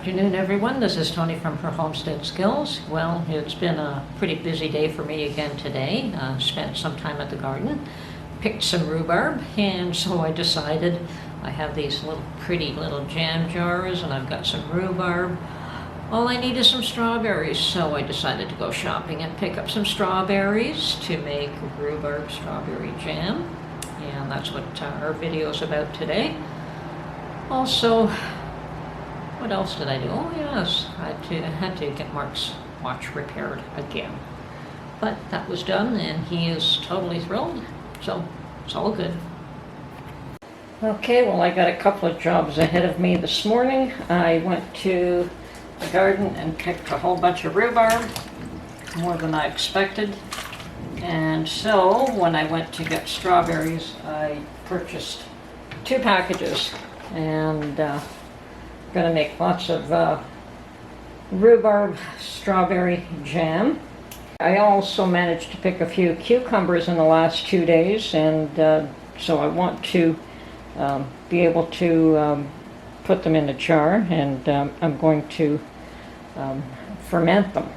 Afternoon, everyone. This is Tony from Her Homestead Skills. Well, it's been a pretty busy day for me again today. Spent some time at the garden, picked some rhubarb, and so I decided I have these pretty little jam jars, and I've got some rhubarb. All I need is some strawberries, so I decided to go shopping and pick up some strawberries to make rhubarb strawberry jam, and that's what our video is about today. Also, what else did I do? Oh yes, I had to get Mark's watch repaired again. But that was done and he is totally thrilled, so it's all good. Okay, well, I got a couple of jobs ahead of me this morning. I went to the garden and picked a whole bunch of rhubarb, more than I expected. And so when I went to get strawberries, I purchased 2 packages and going to make lots of rhubarb strawberry jam. I also managed to pick a few cucumbers in the last 2 days, and so I want to be able to put them in a jar, and I'm going to ferment them.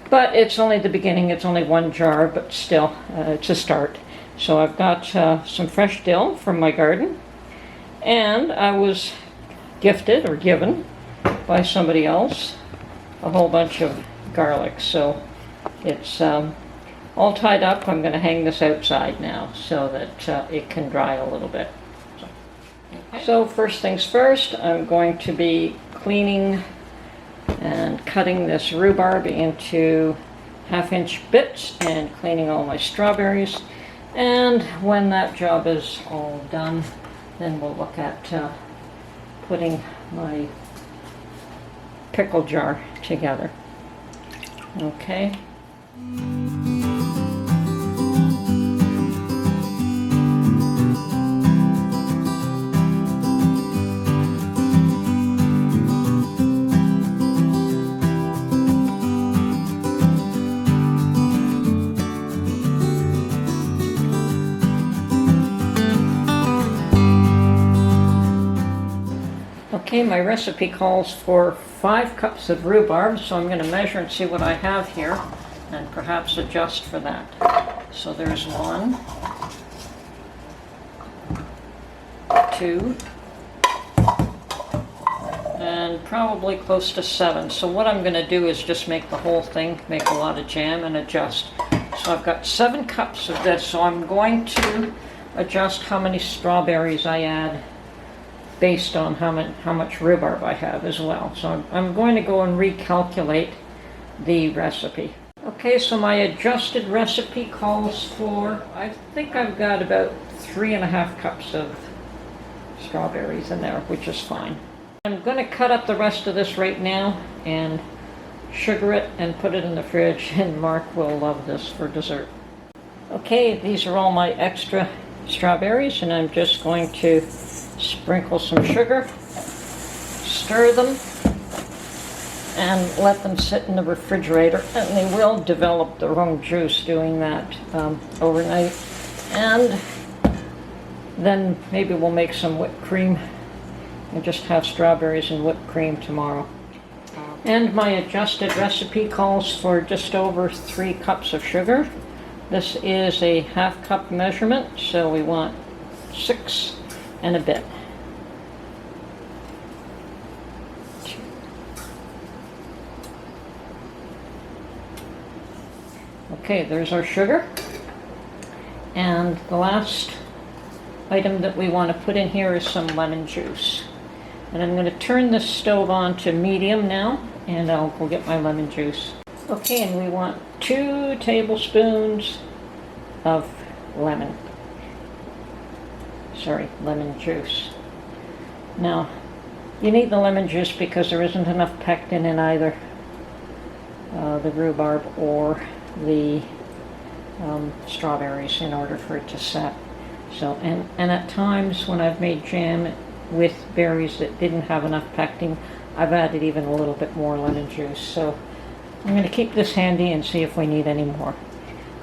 But it's only the beginning. It's only 1 jar, but still, it's a start. So I've got some fresh dill from my garden, and I was gifted or given by somebody else a whole bunch of garlic, so it's all tied up. I'm going to hang this outside now so that it can dry a little bit. So first things first, I'm going to be cleaning and cutting this rhubarb into 1/2-inch bits and cleaning all my strawberries, and when that job is all done, then we'll look at putting my pickle jar together. Okay. Okay, my recipe calls for 5 cups of rhubarb, so I'm going to measure and see what I have here and perhaps adjust for that. So there's 1, 2, and probably close to 7. So what I'm going to do is just make the whole thing, make a lot of jam and adjust. So I've got 7 cups of this, so I'm going to adjust how many strawberries I add based on how much rhubarb I have as well. So I'm going to go and recalculate the recipe. Okay, so my adjusted recipe calls for, I think I've got about 3.5 cups of strawberries in there, which is fine. I'm going to cut up the rest of this right now and sugar it and put it in the fridge, and Mark will love this for dessert. Okay, these are all my extra strawberries, and I'm just going to sprinkle some sugar, stir them, and let them sit in the refrigerator, and they will develop their own juice doing that overnight. And then maybe we'll make some whipped cream and just have strawberries and whipped cream tomorrow. And my adjusted recipe calls for just over 3 cups of sugar. This is a 1/2 cup measurement, so we want 6 and a bit. Okay, there's our sugar. And the last item that we want to put in here is some lemon juice. And I'm going to turn the stove on to medium now, and I'll go get my lemon juice. Okay, and we want 2 tablespoons of lemon juice. Now, you need the lemon juice because there isn't enough pectin in either the rhubarb or the strawberries in order for it to set. So, and at times when I've made jam with berries that didn't have enough pectin, I've added even a little bit more lemon juice. So I'm going to keep this handy and see if we need any more.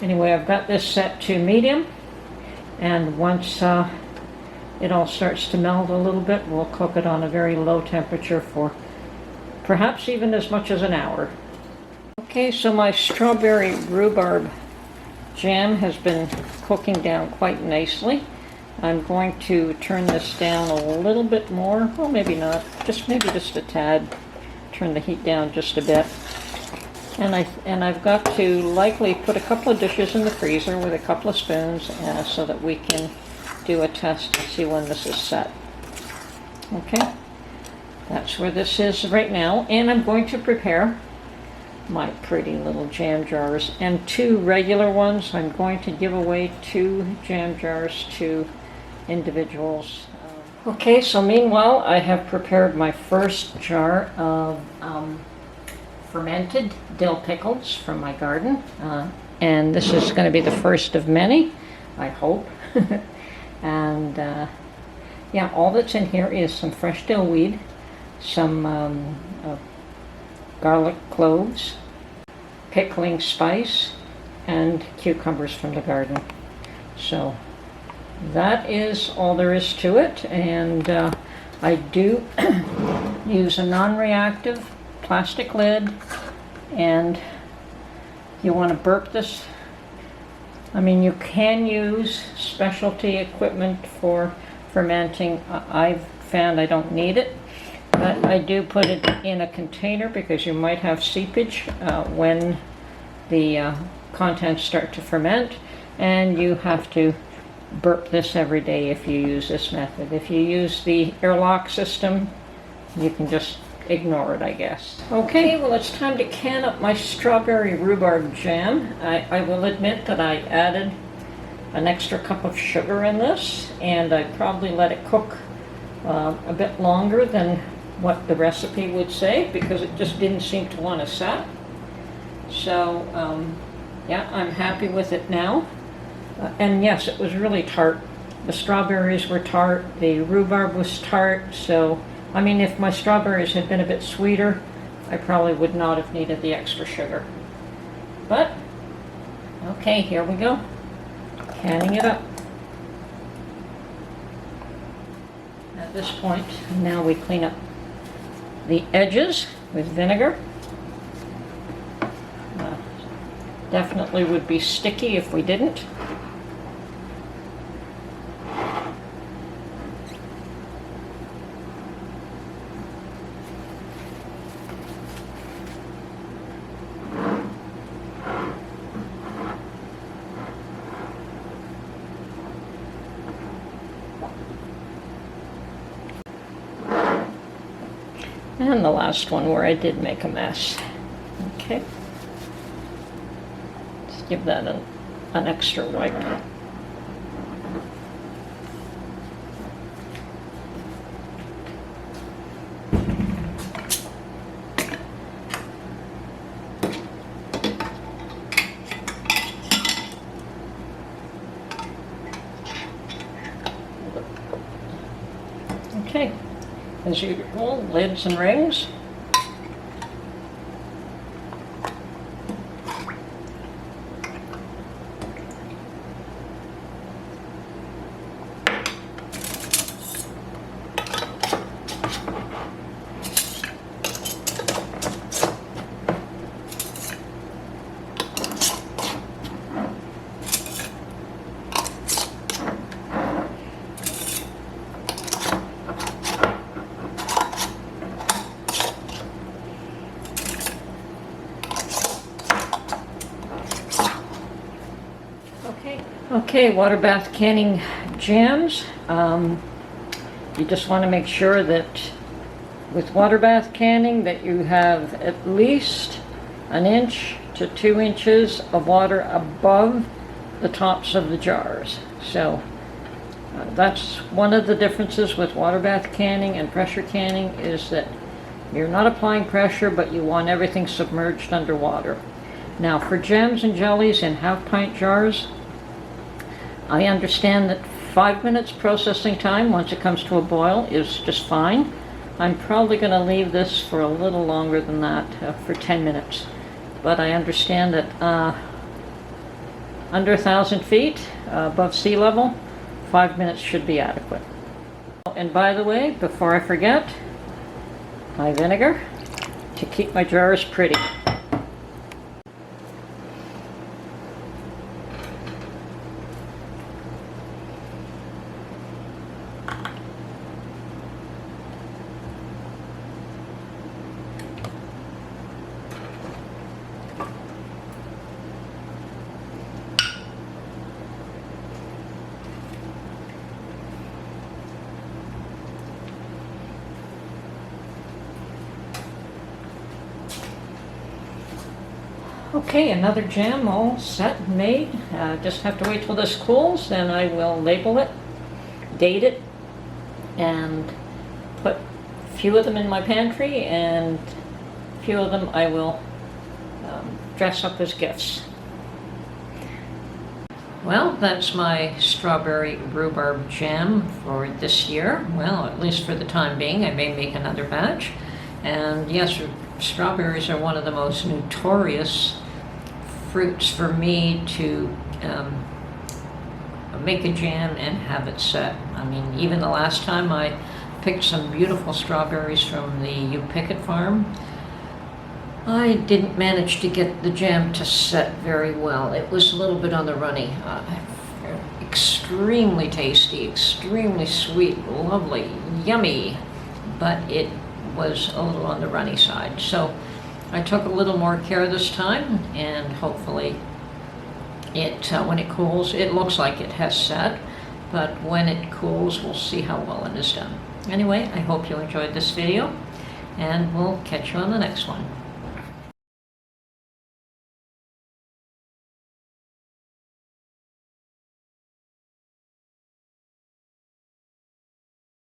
Anyway, I've got this set to medium, and once it all starts to melt a little bit, we'll cook it on a very low temperature for perhaps even as much as an hour. Okay, so my strawberry rhubarb jam has been cooking down quite nicely. I'm going to turn this down a little bit more. Well, maybe not. Maybe just a tad. Turn the heat down just a bit. And I've got to likely put a couple of dishes in the freezer with a couple of spoons so that we can do a test to see when this is set. Okay, that's where this is right now. And I'm going to prepare my pretty little jam jars and 2 regular ones. I'm going to give away 2 jam jars to individuals. Okay, so meanwhile I have prepared my first jar of fermented dill pickles from my garden, and this is going to be the first of many, I hope. And yeah, all that's in here is some fresh dill weed, some garlic cloves, pickling spice, and cucumbers from the garden. So that is all there is to it, and I do use a non-reactive plastic lid, and you want to burp this. I mean, you can use specialty equipment for fermenting. I've found I don't need it, but I do put it in a container because you might have seepage when the contents start to ferment, and you have to burp this every day if you use this method. If you use the airlock system, you can just ignore it, I guess. Okay, well, it's time to can up my strawberry rhubarb jam. I will admit that I added an extra cup of sugar in this, and I probably let it cook a bit longer than what the recipe would say because it just didn't seem to want to set. So yeah, I'm happy with it now. And yes, it was really tart. The strawberries were tart, the rhubarb was tart, so I mean, if my strawberries had been a bit sweeter, I probably would not have needed the extra sugar. But, okay, here we go. Canning it up. At this point, now we clean up the edges with vinegar. Definitely would be sticky if we didn't. And the last one where I did make a mess. Okay. Let's give that an extra wipe. Okay. As usual, lids and rings. Okay, water bath canning jams. You just want to make sure that with water bath canning that you have at least 1 inch to 2 inches of water above the tops of the jars. So that's one of the differences with water bath canning and pressure canning, is that you're not applying pressure, but you want everything submerged underwater. Now for jams and jellies in half-pint jars, I understand that 5 minutes processing time once it comes to a boil is just fine. I'm probably going to leave this for a little longer than that, for 10 minutes. But I understand that under 1,000 feet above sea level, 5 minutes should be adequate. And by the way, before I forget, my vinegar to keep my jars pretty. Okay, another jam all set and made. Just have to wait till this cools, then I will label it, date it, and put a few of them in my pantry, and a few of them I will dress up as gifts. Well, that's my strawberry rhubarb jam for this year. Well, at least for the time being. I may make another batch. And yes, strawberries are one of the most notorious fruits for me to make a jam and have it set. I mean, even the last time I picked some beautiful strawberries from the You Pick It farm, I didn't manage to get the jam to set very well. It was a little bit on the runny. Extremely tasty, extremely sweet, lovely, yummy, but it was a little on the runny side. So I took a little more care this time, and hopefully when it cools, it looks like it has set, but when it cools, we'll see how well it is done. Anyway, I hope you enjoyed this video, and we'll catch you on the next one.